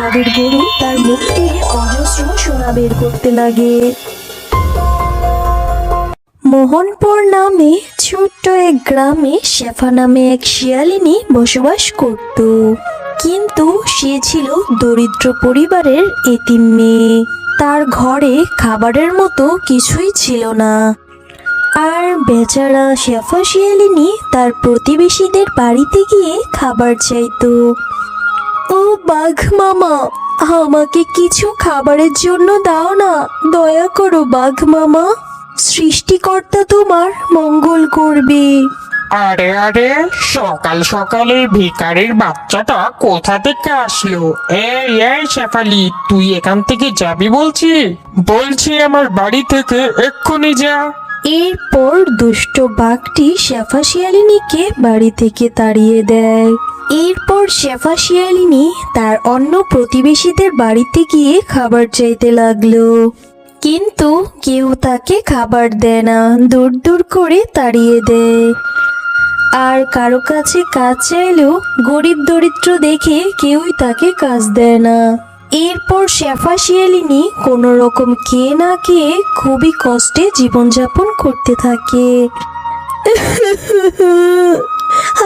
জাদুর গরু তার মুখ থেকে অজস্র সোনা বের করতে লাগে। মোহনপুর নামে ছোট্ট এক গ্রামে শেফা নামে এক শিয়ালিনী বসবাস করত। কিন্তু সে ছিল দরিদ্র পরিবারের এতিম মেয়ে। তার ঘরে খাবারের মতো কিছুই ছিল না। আর বেচারা শেফা শিয়ালিনী তার প্রতিবেশীদের বাড়িতে গিয়ে খাবার চাইতো। ও বাঘ মামা, আমাকে কিছু খাবারের জন্য দাও না, দয়া করো বাঘ মামা, সৃষ্টিকর্তা তোমার মঙ্গল করবে। আরে আরে, সকাল সকালে ভিখারির বাচ্চাটা কোথা থেকে আসলো? এই এই শেফালি, তুই এখান থেকে যাবি বলছি আমার বাড়ি থেকে এক্ষুনি যা। এরপর দুষ্ট বাঘটি শেফা শিয়ালিনীকে বাড়ি থেকে তাড়িয়ে দেয়। এরপর শেফা শিয়ালিনী তার অন্য প্রতিবেশীদের বাড়িতে গিয়ে খাবার চাইতে লাগলো, কিন্তু কেউ তাকে খাবার দেয় না, দূর দূর করে তাড়িয়ে দেয়। আর কারো কাছে কাজ চাইলেও গরিব দরিদ্র দেখে কেউই তাকে কাজ দেয় না। এরপর শেফা শিয়ালিনী কোনো রকম খেয়ে না খেয়ে খুবই কষ্টে জীবনযাপন করতে থাকে।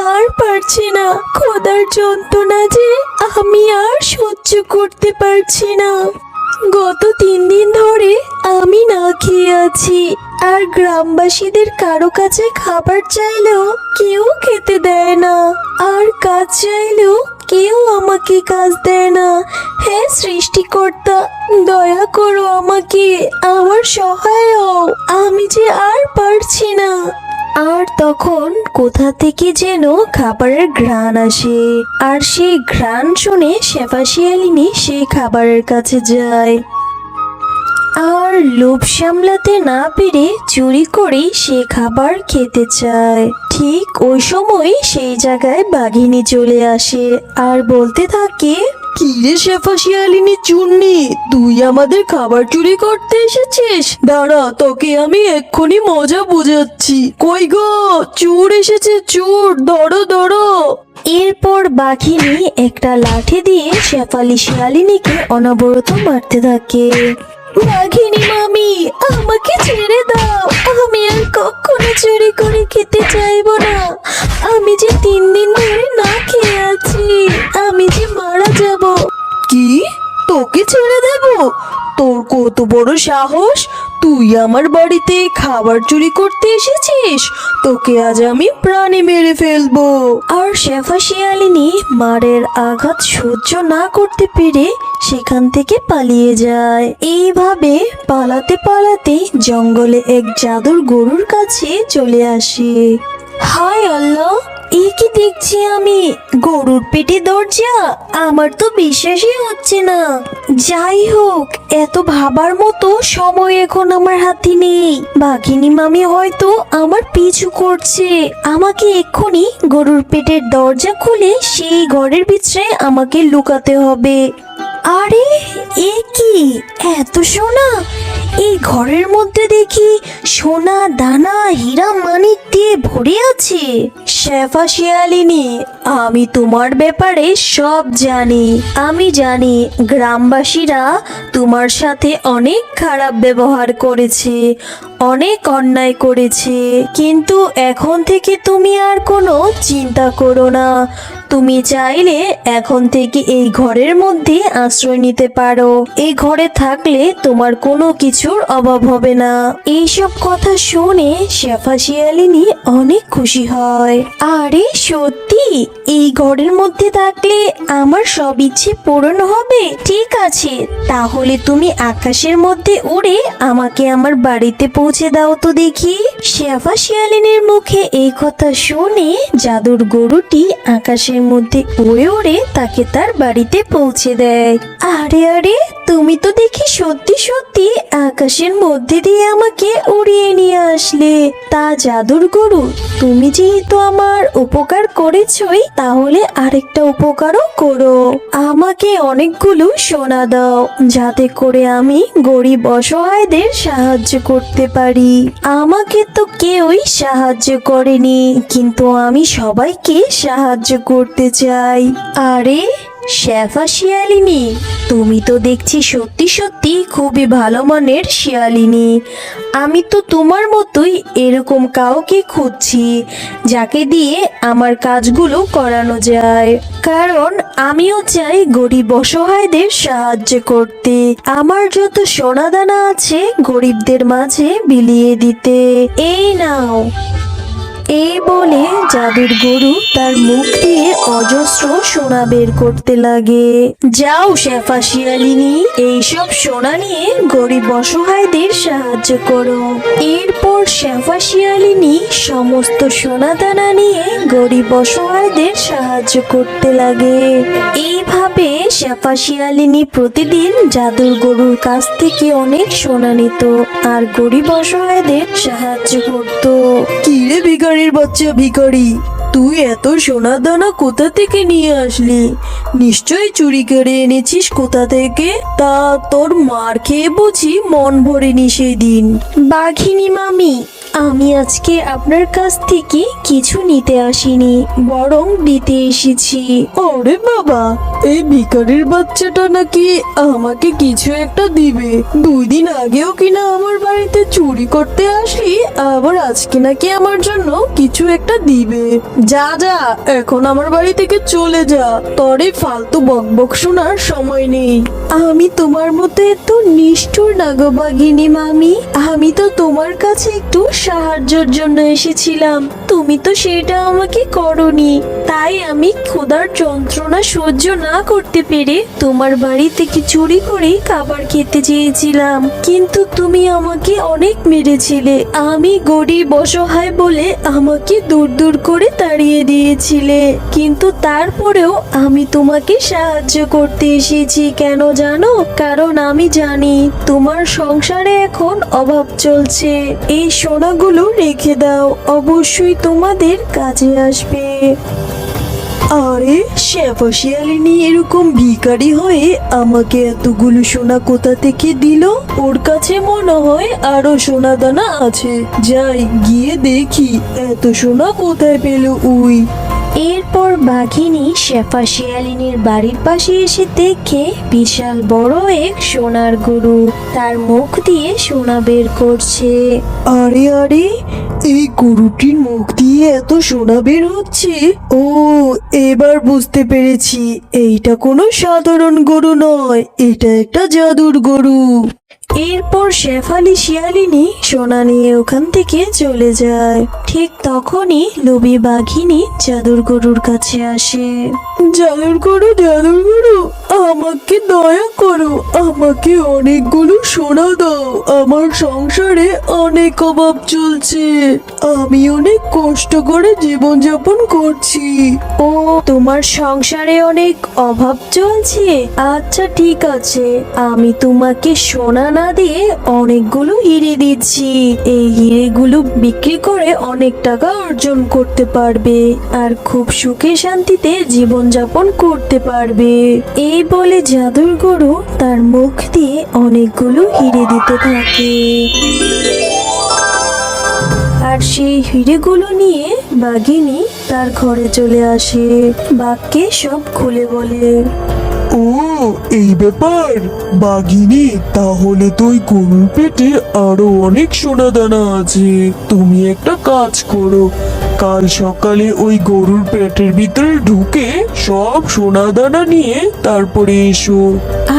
আর পারছি না, খোদার যন্ত্রণা যে আমি আর সহ্য করতে পারছি না। গত 3 দিন ধরে আমি না খেয়ে আছি, আর গ্রামবাসীদের কারো কাছে খাবার চাইলেও কেউ খেতে দেয় না, আর কাজ চাইলেও কেউ আমাকে কাজ দেয় না। হে সৃষ্টিকর্তা, দয়া করো আমাকে, আমার সহায় হও, আমি যে আর পারছি না। আর তখন কোথা থেকে যেন খাবারের ঘ্রাণ আসে, আর সেই ঘ্রাণ শুনে শেফা শিয়ালিনী সেই খাবারের কাছে যায়। আর লোভ সামলাতে না পেরে চুরি করে সে খাবার খেতে চায়। ঠিক ওই সময় সেই জায়গায় বাঘিনী চলে আসে আর বলতে থাকে, কি রে শেফা শিয়ালিনী চুন্নি, তুই আমাদের খাবার চুরি করতে এসেছিস? দাঁড়া, তোকে আমি এক্ষুনি মজা বুঝাচ্ছি। কই গো, চোর এসেছে, চোর, ধরো ধরো। এরপর বাঘিনী একটা লাঠি দিয়ে শেফালি শিয়ালিনীকে অনবরত মারতে থাকে। বাঘিনী মামি, আমাকে ছেড়ে দাও, আমি আর কখনো চুরি করে খেতে চাইবো না। আমি যে 3 দিন ধরে না খেয়ে আছি, আমি যে মারা যাব। কি, তোকে ছেড়ে দেব? তোর কত বড় সাহস, তুই আমার বাড়িতে খাবার চুরি করতে এসেছিস? তোকে আজ আমি প্রাণে মেরে ফেলবো। আর শেফা শিয়ালিনী মারের আঘাত সহ্য না করতে পেরে সেখান থেকে পালিয়ে যায়। এইভাবে পালাতে পালাতে জঙ্গলে এক জাদুর গরুর কাছে চলে আসে। হায় আল্লাহ, এ কি দেখছি আমি, গরুর পেটে দরজা, আমার তো বিশ্বাসই হচ্ছে না। যাই হোক, এত ভাবার মতো সময় এখন আমার হাতে নেই। বাঘিনী মামি হয়তো আমার পিছু করছে, আমাকে এক্ষুনি গরুর পেটের দরজা খুলে সেই ঘরের ভিতরে আমাকে লুকাতে হবে। আরে এ কি, এত সোনা! এই ঘরের মধ্যে দেখি সোনা দানা হীরা মানিক দিয়ে ভরে আছে। শেফা শিয়ালিনী, আমি তোমার ব্যাপারে সব জানি। আমি জানি গ্রামবাসীরা তোমার সাথে অনেক খারাপ ব্যবহার করেছে, অনেক অন্যায় করেছে, কিন্তু এখন থেকে তুমি আর কোনো চিন্তা করো না। তুমি চাইলে এখন থেকে এই ঘরের মধ্যে আশ্রয় নিতে পারো। এই ঘরে থাকলে তোমার কোনো কিছুর অভাব হবে না। এইসব কথা শুনে শেফা শিয়ালিনী অনেক খুশি হয়। আরে সত্যি, এই ঘরের মধ্যে থাকলে আমার সব ইচ্ছে পূরণ হবে? ঠিক আছে, তাহলে তুমি আকাশের মধ্যে উড়ে আমাকে আমার বাড়িতে পৌঁছে দাও তো দেখি। শেফা শিয়ালিনীর মুখে এই কথা শুনে জাদুর গরুটি আকাশের মধ্যে উড়ে উড়ে তাকে তার বাড়িতে পৌঁছে দেয়। আরে আরে, তুমি তো দেখি সত্যি সত্যি আকাশের মধ্যে দিয়ে আমাকে উড়িয়ে নিয়ে আসলে। তা জাদুর গরু, তুমি যেহেতু আমার উপকার করেছই, তাহলে আরেকটা উপকারও করো। আমাকে অনেকগুলো সোনা দাও, যাতে করে আমি গরিব অসহায়দের সাহায্য করতে পারি। আমাকে তো কেউই সাহায্য করেনি, কিন্তু আমি সবাইকে সাহায্য করতে চাই। আরে শেফা শিয়ালিনী, তুমি তো দেখছি সত্যি সত্যি খুবই ভালো মানের শিয়ালিনী। আমি তো তোমার মতোই এরকম কাউকে খুঁজছি যাকে দিয়ে আমার কাজগুলো করানো যায়, কারণ আমিও চাই গরিব অসহায়দের সাহায্য করতে, আমার যত সোনাদানা আছে গরিবদের মাঝে বিলিয়ে দিতে। এই নাও। এই বলে জাদুর গরু তার মুখ দিয়ে অজস্র সোনা বের করতে লাগে। যাও শেফা শিয়ালিনী, এইসব সোনা নিয়ে গরিব অসহায়দের সাহায্য করো। এরপর শেফা শিয়ালিনী সমস্ত সোনা দানা নিয়ে গরিব অসহায়দের সাহায্য করতে লাগে। এইভাবে শেফা শিয়ালিনী প্রতিদিন জাদুর গরুর কাছ থেকে অনেক সোনা নিত আর গরিব অসহায়দের সাহায্য করত। কিরে ভিখারির বাচ্চা ভিখারি, তুই এত সোনা দানা কোথা থেকে নিয়ে আসলি? নিশ্চয়ই চুরি করে এনেছিস কোথা থেকে? তা তোর মার খেয়ে বুঝি মন ভরেনি সেই দিন। বাঘিনী মামি, আমি আজকে আপনার কাছ থেকে কিছু নিতে আসিনি, বরং দিতে এসেছি। ওরে বাবা, এই ভিখারির বাচ্চাটা নাকি আমাকে কিছু একটা দিবে। 2 দিন আগেও কিনা আমার বাড়িতে চুরি করতে আসলি, আবার আজকে নাকি আমার জন্য কিছু একটা দিবে। যা যা, এখন আমার বাড়ি থেকে চলে যা, তরে ফালতু বকবক শোনার সময় নেই। আমি তোমার মতো এত নিষ্ঠুর না গো বাঘিনী মামি, আমি তো তোমার কাছে একটু সাহায্যের জন্য এসেছিলাম, তুমি তো সেটা আমাকে করনি। তাই আমি ক্ষুধার যন্ত্রণা সহ্য না করতে পেরে তোমার বাড়ি থেকে চুরি করে খাবার খেতে চেয়েছিলাম, কিন্তু তুমি আমাকে অনেক মেরেছিলে। আমি গরিব অসহায় বলে আমাকে দূর দূর করে তাড়িয়ে দিয়েছিলে, কিন্তু তারপরেও আমি তোমাকে সাহায্য করতে এসেছি। কেন জানো? কারণ আমি জানি তোমার সংসারে এখন অভাব চলছে। এই সোনাগুলো রেখে দাও, অবশ্যই তোমাদের কাজে আসবে। আরে শেফা শিয়ালিনী এরকম ভিখারি হয়ে আমাকে এতগুলো সোনা কোথা থেকে দিল? ওর কাছে মনে হয় আরো সোনা দানা আছে, যাই গিয়ে দেখি এত সোনা কোথায় পেল উই। এরপর বাঘিনী শেফা শিয়ালিনীর বাড়ির পাশে এসে দেখে বিশাল বড় এক সোনার গরু তার মুখ দিয়ে সোনা বের করছে। আরে আরে, এই গরুটির মুখ দিয়ে এত সোনা বের হচ্ছে। ও, এবার বুঝতে পেরেছি, এইটা কোনো সাধারণ গরু নয়, এটা একটা জাদুর গরু। এরপর শেফালি শিয়ালিনী সোনা নিয়ে ওখান থেকে চলে যায়। ঠিক তখনই লোভী বাঘিনী জাদুর গরুর কাছে আসে। জাদুর গরু, জাদুর গরু, আমাকে দয়া করো, আমাকে অনেকগুলো সোনা দাও, আমার সংসারে অনেক অভাব চলছে, আমি অনেক কষ্ট করে জীবনযাপন করছি। ও, তোমার সংসারে অনেক অভাব চলছে? আচ্ছা ঠিক আছে, আমি তোমাকে সোনা না দিয়ে অনেকগুলো হিরে দিচ্ছি। এই হিরেগুলো বিক্রি করে অনেক টাকা অর্জন করতে পারবে আর খুব সুখে শান্তিতে জীবনযাপন করতে পারবে। এই বলে জাদুর গরু তার মুখ দিয়ে অনেকগুলো হিরে দিতে থাকে। আর সেই হিরেগুলো নিয়ে বাঘিনী তার ঘরে চলে আসে। বাঘকে সব খুলে বলে। ও, এই ব্যাপার বাঘিনী, তাহলে তো ওই গরুর পেটে আরো অনেক সোনা দানা আছে। তুমি একটা কাজ করো, কাল সকালে ওই গরুর পেটের ভিতরে ঢুকে সব সোনা দানা নিয়ে তারপরে এসো।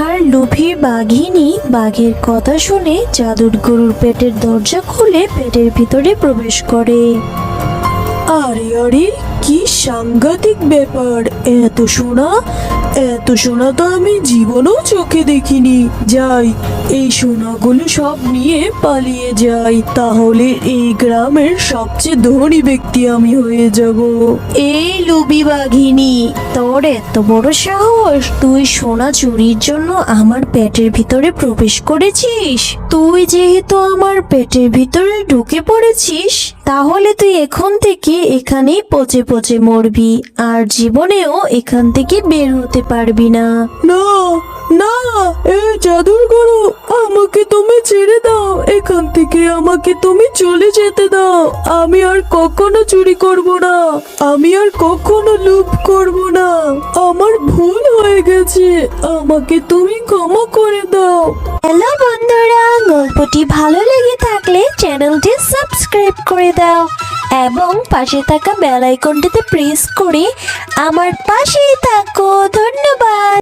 আর লোভী বাঘিনী বাঘের কথা শুনে জাদুর গরুর পেটের দরজা খুলে পেটের ভিতরে প্রবেশ করে। আরে আরে, কি সাংঘাতিক ব্যাপার! এত সোনা, এত সোনা তো আমি জীবনেও চোখে দেখিনি। যাই, এই সোনাগুলো সব নিয়ে পালিয়ে যাই, তাহলে এই গ্রামের সবচেয়ে ধনী ব্যক্তি আমি হয়ে যাব। এই লোভী বাঘিনী, তোর এত বড় সাহস! তুই সোনা চুরির জন্য আমার পেটের ভিতরে প্রবেশ করেছিস? তুই যেহেতু আমার পেটের ভিতরে ঢুকে পড়েছিস, তাহলে তুই এখন থেকে এখানেই পচে পচে মরবি আর জীবনেও এখান থেকে বের হতে পারবি না। না না, এ জাদুর গরু, আমাকে তুমি ছেড়ে দাও, এখান থেকে আমাকে তুমি চলে যেতে দাও। আমি আর কখনো চুরি করব না, আমি আর কখনো লুপ করব না। আমার ভুল হয়ে গেছে, আমাকে তুমি ক্ষমা করে দাও। হ্যালো বন্ধুরা, গল্পটি ভালো লেগে থাকলে চ্যানেলটি সাবস্ক্রাইব করে দাও এবং পাশে থাকা বেল আইকনটিতে প্রেস করে আমার পাশেই থাকো। ধন্যবাদ।